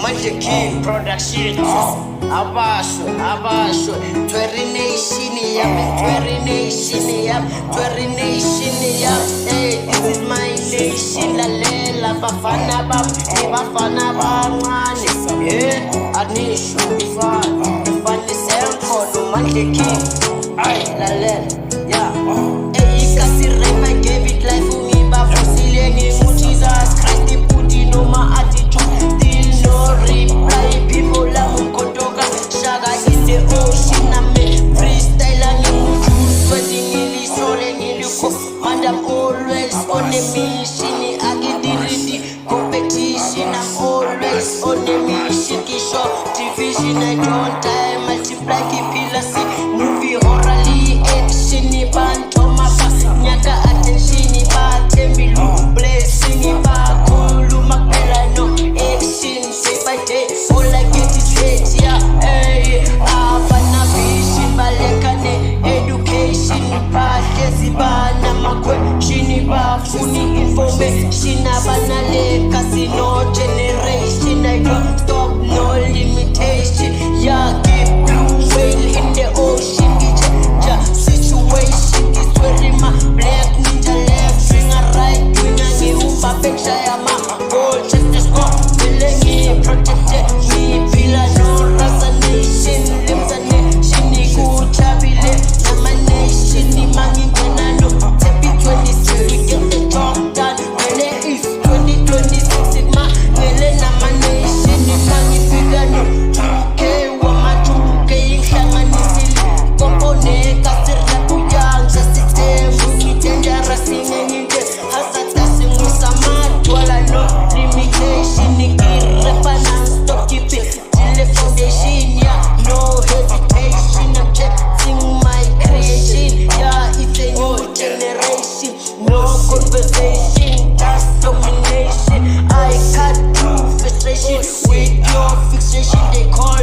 Mandleking production. Abasho, 20 nation, yami, 20 nation, yami, 20 nation, yami. Hey, this is my nation. La bafana bangani. Yeah, anisho, ifan isemko no Mandleking. Ay, yeah. Hey, kasi rap, I gave it life for me, but for silly, Jesus Christ, the booty, no my attitude, still no reply. People love Kotoka, Shaga in the ocean, I'm freestyle and sweating in the soul and in the coast. And I'm always on a mission, I get the competition, I'm always on a mission. Kisho, division, I don't time, multiply, pillars, movie, orally, action, bantoma, nyaka attention, batembilu, blessing, bakulu, makela, no action, day by day, all I get is hate, yeah, hey, abana vision, balekane, education, bakezi, bana, makweshini, bafuni, information, abana, lekasi, no generation, I don't stop, no limitation, yeah, keep blue whale in the ocean, yeah, situation is where my black ninja left winger, right winger, ngiupa picture ya ma goal, just to score, feeling protected, me pillar, no rasa nation, limbs a nation, nikuchabile, nama nation, ni mangi no, tepi 26, we get the job done, when it is 2026, it ma, ngele nama nation, ni mangi figure no, 2K, wama 2K, ihlanganisile, kompone, kasir la kuyang, just the same, muki dangerous, ingenginde, hasatasi musamad, wala no limitation, nikirepa non-stop, keep it till the foundation, yeah, no hesitation, I'm checking my creation, yeah, it's a new generation, no conversation, just domination, I cut through frustration, with your fixation, they call